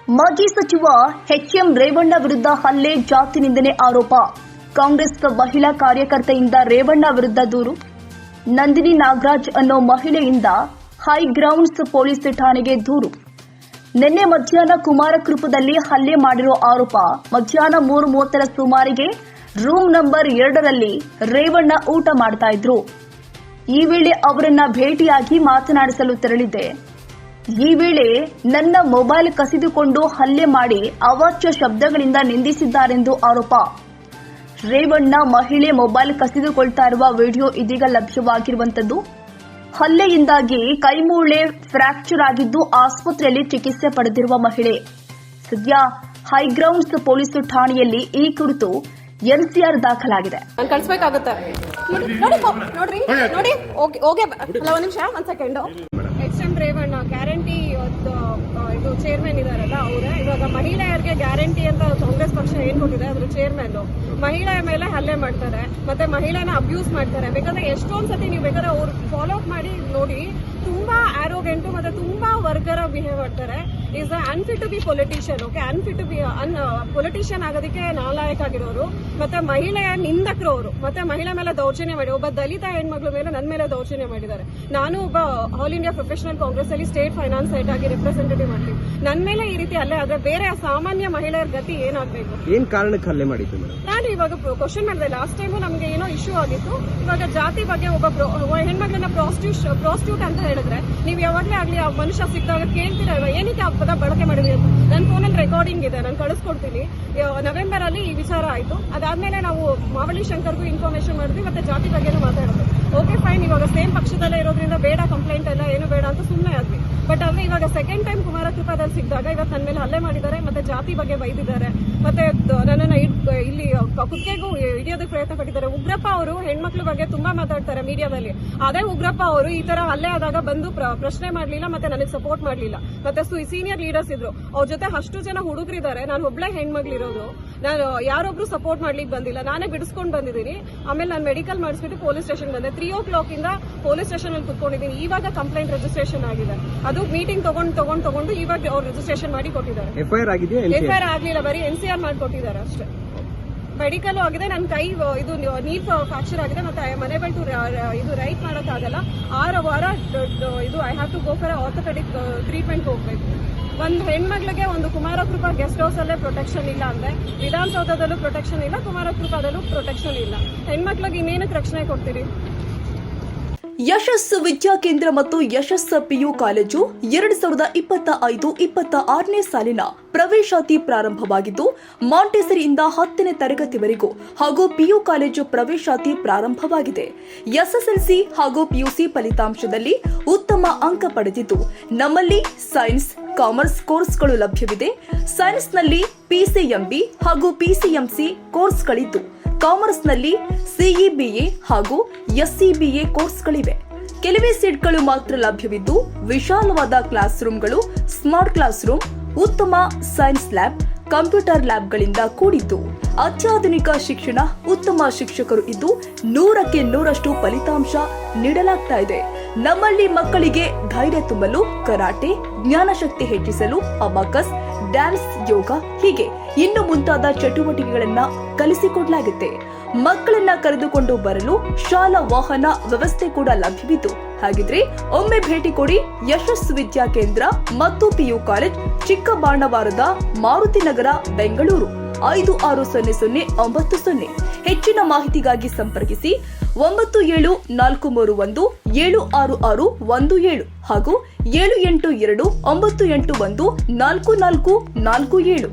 ಮಾಜಿ ಸಚಿವ ಎಚ್ಎಂ ರೇವಣ್ಣ ವಿರುದ್ಧ ಹಲ್ಲೆ, ಜಾತಿ ನಿಂದನೆ ಆರೋಪ. ಕಾಂಗ್ರೆಸ್ ಮಹಿಳಾ ಕಾರ್ಯಕರ್ತೆಯಿಂದ ರೇವಣ್ಣ ವಿರುದ್ಧ ದೂರು. ನಂದಿನಿ ನಾಗರಾಜ್ ಅನ್ನೋ ಮಹಿಳೆಯಿಂದ ಹೈಗ್ರೌಂಡ್ಸ್ ಪೊಲೀಸ್ ಠಾಣೆಗೆ ದೂರು. ನಿನ್ನೆ ಮಧ್ಯಾಹ್ನ ಕುಮಾರಕೃಪದಲ್ಲಿ ಹಲ್ಲೆ ಮಾಡಿರೋ ಆರೋಪ. ಮಧ್ಯಾಹ್ನ 3:30 ಸುಮಾರಿಗೆ ರೂಮ್ ನಂಬರ್ 2ರಲ್ಲಿ ರೇವಣ್ಣ ಊಟ ಮಾಡ್ತಾ ಇದ್ರು. ಈ ವೇಳೆ ಅವರನ್ನ ಭೇಟಿಯಾಗಿ ಮಾತನಾಡಿಸಲು ತೆರಳಿದ್ದೆ. ಈ ವೇಳೆ ನನ್ನ ಮೊಬೈಲ್ ಕಸಿದುಕೊಂಡು ಹಲ್ಲೆ ಮಾಡಿ ಅವಾಚ್ಯ ಶಬ್ದಗಳಿಂದ ನಿಂದಿಸಿದ್ದಾರೆಂದು ಆರೋಪ. ರೇವಣ್ಣ ಮಹಿಳೆ ಮೊಬೈಲ್ ಕಸಿದುಕೊಳ್ತಾ ಇರುವ ವಿಡಿಯೋ ಇದೀಗ ಲಭ್ಯವಾಗಿರುವಂತದ್ದು. ಹಲ್ಲೆಯಿಂದಾಗಿ ಕೈಮೂಳೆ ಫ್ರಾಕ್ಚರ್ ಆಗಿದ್ದು ಆಸ್ಪತ್ರೆಯಲ್ಲಿ ಚಿಕಿತ್ಸೆ ಪಡೆದಿರುವ ಮಹಿಳೆ ಸದ್ಯ ಹೈಗ್ರೌಂಡ್ಸ್ ಪೊಲೀಸ್ ಠಾಣೆಯಲ್ಲಿ ಈ ಕುರಿತು ಎನ್ಸಿಆರ್ ದಾಖಲಾಗಿದೆ. ನಾನು ಕಳಿಸಬೇಕಾಗುತ್ತೆ. ನೋಡ್ರಿ ಒಂದು ನಿಮಿಷ, ಒಂದು ಸೆಕೆಂಡ್. ಎಚ್ಎಂ ರೇವಣ್ಣ ಗ್ಯಾರಂಟಿ ಇದು ಚೇರ್ಮನ್ ಇದಾರಲ್ಲ ಅವರೇ. ಇವಾಗ ಮಹಿಳೆಯರಿಗೆ ಗ್ಯಾರಂಟಿ ಅಂತ ಕಾಂಗ್ರೆಸ್ ಪಕ್ಷ ಏನ್ ಕೊಟ್ಟಿದೆ ಅದ್ರ ಚೇರ್ಮನ್ ಮಹಿಳೆಯ ಮೇಲೆ ಹಲ್ಲೆ ಮಾಡ್ತಾರೆ, ಮತ್ತೆ ಮಹಿಳೆನ ಅಬ್ಯೂಸ್ ಮಾಡ್ತಾರೆ. ಬೇಕಾದ್ರೆ ಎಷ್ಟೊಂದ್ ಸತಿ ನೀವು ಬೇಕಾದ್ರೆ ಅವ್ರು ಫಾಲೋ ಅಪ್ ಮಾಡಿ ನೋಡಿ, ತುಂಬಾ ಆರೋಗೆಂಟು ಮತ್ತೆ ತುಂಬಾ ವರ್ಗರ ಬಿಹೇವ್ ಮಾಡ್ತಾರೆ. Is unfit to be politician. Okay, unfit to be politician ಆಗೋದಕ್ಕೆ ನಾಲಾಯಕ ಆಗಿರೋರು, ಮತ್ತೆ ಮಹಿಳೆಯ ನಿಂದಕರು ಅವರು, ಮತ್ತೆ ಮಹಿಳೆ ಮೇಲೆ ದೌರ್ಜನ್ಯ ಮಾಡಿ ಒಬ್ಬ ದಲಿತ ಹೆಣ್ಮಕ್ಳ ಮೇಲೆ ನನ್ನ ಮೇಲೆ ದೌರ್ಜನ್ಯ ಮಾಡಿದ್ದಾರೆ. ನಾನು ಒಬ್ಬ ಆಲ್ ಇಂಡಿಯಾ ಪ್ರೊಫೆಷನಲ್ ಕಾಂಗ್ರೆಸ್ ಅಲ್ಲಿ ಸ್ಟೇಟ್ ಫೈನಾನ್ಸ್ ಸೈಟ್ ಆಗಿ ರೆಪ್ರೆಸೆಂಟೇಟಿವ್ ಮಾಡ್ತೀವಿ. ನನ್ನ ಮೇಲೆ ಈ ರೀತಿ ಅಲ್ಲೇ ಆದ್ರೆ ಬೇರೆ ಸಾಮಾನ್ಯ ಮಹಿಳೆಯರ ಗತಿ ಏನಾಗಬೇಕು? ಏನ್ ಕಾರಣಕ್ಕೆ ಹಲ್ಲೆ ಮಾಡಿದ್ದು? ನಾನು ಇವಾಗ ಕ್ವಶನ್ ಮಾಡಿದೆ. ಲಾಸ್ಟ್ ಟೈಮು ನಮ್ಗೆ ಏನೋ ಇಶ್ಯೂ ಆಗಿತ್ತು. ಇವಾಗ ಜಾತಿ ಬಗ್ಗೆ ಒಬ್ಬ ಹೆಣ್ಮಕ್ಳನ್ನ ಪ್ರಾಸ್ಟಿಟ್ಯೂಟ್ ಅಂತ ಹೇಳಿದ್ರೆ ನೀವು ಯಾವಾಗಲೇ ಆಗ್ಲಿ ಆ ಮನುಷ್ಯ ಸಿಕ್ಕಿದಾಗ ಕೇಳ್ತೀರಲ್ವಾ ಏನಕ್ಕೆ ಆ ಪದ ಬಳಕೆ ಮಾಡಿದ್ರಿ ಅಂತ. ನನ್ನ ಫೋನಲ್ಲಿ ರೆಕಾರ್ಡಿಂಗ್ ಇದೆ, ನಾನು ಕಳಿಸ್ಕೊಡ್ತೀನಿ. ನವೆಂಬರ್ ಅಲ್ಲಿ ಈ ವಿಚಾರ ಆಯ್ತು. ಅದಾದ್ಮೇಲೆ ನಾವು ಮಾವಳಿ ಶಂಕರ್ಗೂ ಇನ್ಫಾರ್ಮೇಶನ್ ಮಾಡಿದ್ವಿ, ಮತ್ತೆ ಜಾತಿ ಬಗ್ಗೆನೂ ಮಾತಾಡಿದ್ವಿ. ಓಕೆ ಫೈನ್, ಇವಾಗ ಸೇಮ್ ಪಕ್ಷದಲ್ಲೇ ಇರೋದ್ರಿಂದ ಬೇಡ ಕಂಪ್ಲೇಂಟ್ ಎಲ್ಲ ಏನು ಬೇಡ ಅಂತ ಸುಮ್ಮನೆ ಆದ್ವಿ. ಬಟ್ ಆದ್ರೆ ಇವಾಗ ಸೆಕೆಂಡ್ ಟೈಮ್ ಕುಮಾರಕೃಪದಲ್ಲಿ ಸಿಕ್ಕಿದಾಗ ಇವತ್ತು ನನ್ನ ಮೇಲೆ ಹಲ್ಲೆ ಮಾಡಿದ್ದಾರೆ, ಮತ್ತೆ ಜಾತಿ ಬಗ್ಗೆ ಬೈದಿದ್ದಾರೆ, ಮತ್ತೆ ನನ್ನನ್ನು ಇಲ್ಲಿ ಕುತ್ತಿಗೆಗೂ ಹಿಡಿಯೋದಕ್ಕೆ ಪ್ರಯತ್ನ ಪಟ್ಟಿದ್ದಾರೆ. ಉಗ್ರಪ್ಪ ಅವರು ಹೆಣ್ಮಕ್ಳ ಬಗ್ಗೆ ತುಂಬಾ ಮಾತಾಡ್ತಾರೆ ಮೀಡಿಯಾದಲ್ಲಿ. ಅದೇ ಉಗ್ರಪ್ಪ ಅವರು ಈ ತರ ಹಲ್ಲೆ ಆದಾಗ ಬಂದು ಪ್ರಶ್ನೆ ಮಾಡ್ಲಿಲ್ಲ, ಮತ್ತೆ ನನಗೆ ಸಪೋರ್ಟ್ ಮಾಡ್ಲಿಲ್ಲ. ಮತ್ತೆ ಸೀನಿಯರ್ ಲೀಡರ್ಸ್ ಇದ್ರು, ಅವ್ರ ಜೊತೆ ಅಷ್ಟು ಜನ ಹುಡುಗರಿದ್ದಾರೆ. ನಾನು ಒಬ್ಳೆ ಹೆಣ್ಮಕ್ಳಿರೋದು, ನಾನು ಯಾರೊಬ್ರು ಸಪೋರ್ಟ್ ಮಾಡ್ಲಿಕ್ಕೆ ಬಂದಿಲ್ಲ, ನಾನೇ ಬಿಡಿಸ್ಕೊಂಡು ಬಂದಿದ್ದೀನಿ. ಆಮೇಲೆ ನಾನು ಮೆಡಿಕಲ್ ಮಾಡಿಸ್ಬಿಟ್ಟು ಪೊಲೀಸ್ ಸ್ಟೇಷನ್ ಬಂದೆ. 3 o'clock ಇಂದ ಪೊಲೀಸ್ ಸ್ಟೇಷನ್ ಅಲ್ಲಿ ಕುತ್ಕೊಂಡಿದ್ದೀನಿ. ಇವಾಗ ಕಂಪ್ಲೇಂಟ್ ರಿಜಿಸ್ಟ್ರೇಷನ್ ಆಗಿದೆ. ಅದು ಮೀಟಿಂಗ್ ತಗೊಂಡು ಇವಾಗ ಅವ್ರು ರಿಜಿಸ್ಟ್ರೇಷನ್ ಮಾಡಿ ಕೊಟ್ಟಿದ್ದಾರೆ. ಎಫ್ಐಆರ್ ಆಗ್ಲಿಲ್ಲ, ಬರೀ ಎನ್ಸಿಆರ್ ಮಾಡಿ ಕೊಟ್ಟಿದ್ದಾರೆ ಅಷ್ಟೇ. ಮೆಡಿಕಲ್ ಆಗಿದೆ, ನನ್ನ ಕೈ ಇದು ನೀರ್ ಫ್ರಾಕ್ಚರ್ ಆಗಿದೆ, ಮತ್ತೆ ಮನೆ ಬಂದು ಇದು ರೈಟ್ ಮಾಡೋಕ್ಕಾಗಲ್ಲ. 6 ವಾರ ಇದು I have to go for orthopaedic treatment ಹೋಗ್ಬೇಕು. ಒಂದು ಹೆಣ್ಮಕ್ಳಿಗೆ ಒಂದು ಕುಮಾರಕೃಪಾ ಗೆಸ್ಟ್ ಹೌಸ್ ಅಲ್ಲೇ ಪ್ರೊಟೆಕ್ಷನ್ ಇಲ್ಲ ಅಂದ್ರೆ, ವಿಧಾನಸೌಧದಲ್ಲೂ ಪ್ರೊಟೆಕ್ಷನ್ ಇಲ್ಲ, ಕುಮಾರಕೃಪಾದಲ್ಲೂ ಪ್ರೊಟೆಕ್ಷನ್ ಇಲ್ಲ. ಹೆಣ್ಮಕ್ಳಿಗೆ ಇನ್ನೇನಕ್ಕೆ ರಕ್ಷಣೆ ಕೊಡ್ತೀರಿ? ಯಶಸ್ಸು ವಿದ್ಯಾಕೇಂದ್ರ ಮತ್ತು ಯಶಸ್ಸು ಪಿಯು ಕಾಲೇಜು 2025-26ನೇ ಸಾಲಿನ ಪ್ರವೇಶಾತಿ ಪ್ರಾರಂಭವಾಗಿದ್ದು, ಮಾಂಟೆಸರಿಯಿಂದ 10ನೇ ತರಗತಿವರೆಗೂ ಹಾಗೂ ಪಿಯು ಕಾಲೇಜು ಪ್ರವೇಶಾತಿ ಪ್ರಾರಂಭವಾಗಿದೆ. ಎಸ್ಎಸ್ಎಲ್ಸಿ ಹಾಗೂ ಪಿಯುಸಿ ಫಲಿತಾಂಶದಲ್ಲಿ ಉತ್ತಮ ಅಂಕ ಪಡೆದಿದ್ದು, ನಮ್ಮಲ್ಲಿ ಸೈನ್ಸ್, ಕಾಮರ್ಸ್ ಕೋರ್ಸ್ಗಳು ಲಭ್ಯವಿದೆ. ಸೈನ್ಸ್ನಲ್ಲಿ ಪಿಸಿಎಂಬಿ ಹಾಗೂ ಪಿಸಿಎಂಸಿ ಕೋರ್ಸ್ಗಳಿದ್ದು, ಕಾಮರ್ಸ್ನಲ್ಲಿ ಸಿಇಬಿಎ ಹಾಗೂ ಎಸ್ಸಿಬಿಎ ಕೋರ್ಸ್ಗಳಿವೆ. ಕೆಲವೇ ಸೀಟ್ಗಳು ಮಾತ್ರ ಲಭ್ಯವಿದ್ದು, ವಿಶಾಲವಾದ ಕ್ಲಾಸ್ ರೂಮ್ಗಳು, ಸ್ಮಾರ್ಟ್ ಕ್ಲಾಸ್ ರೂಮ್, ಉತ್ತಮ ಸೈನ್ಸ್ ಲ್ಯಾಬ್, ಕಂಪ್ಯೂಟರ್ ಲ್ಯಾಬ್ಗಳಿಂದ ಕೂಡಿದ್ದು, ಅತ್ಯಾಧುನಿಕ ಶಿಕ್ಷಣ, ಉತ್ತಮ ಶಿಕ್ಷಕರು ಇದ್ದು 100ಕ್ಕೆ 100ರಷ್ಟು ಫಲಿತಾಂಶ ನೀಡಲಾಗ್ತಾ ಇದೆ. ನಮ್ಮಲ್ಲಿ ಮಕ್ಕಳಿಗೆ ಧೈರ್ಯ ತುಂಬಲು ಕರಾಟೆ, ಜ್ಞಾನಶಕ್ತಿ ಹೆಚ್ಚಿಸಲು ಅಬಾಕಸ್, ಡ್ಯಾನ್ಸ್, ಯೋಗ ಹೀಗೆ ಇನ್ನು ಮುಂತಾದ ಚಟುವಟಿಕೆಗಳನ್ನ ಕಲಿಸಿಕೊಡಲಾಗುತ್ತೆ. ಮಕ್ಕಳನ್ನ ಕರೆದುಕೊಂಡು ಬರಲು ಶಾಲಾ ವಾಹನ ವ್ಯವಸ್ಥೆ ಕೂಡ ಲಭ್ಯವಿದ್ದು, ಹಾಗಿದ್ರೆ ಒಮ್ಮೆ ಭೇಟಿ ಕೊಡಿ. ಯಶಸ್ಸು ವಿದ್ಯಾಕೇಂದ್ರ ಮತ್ತು ಪಿಯು ಕಾಲೇಜ್, ಚಿಕ್ಕಬಾಣವಾರದ, ಮಾರುತಿ ನಗರ, ಬೆಂಗಳೂರು 560090. ಹೆಚ್ಚಿನ ಮಾಹಿತಿಗಾಗಿ ಸಂಪರ್ಕಿಸಿ 9743176617 ಹಾಗೂ 7829814447.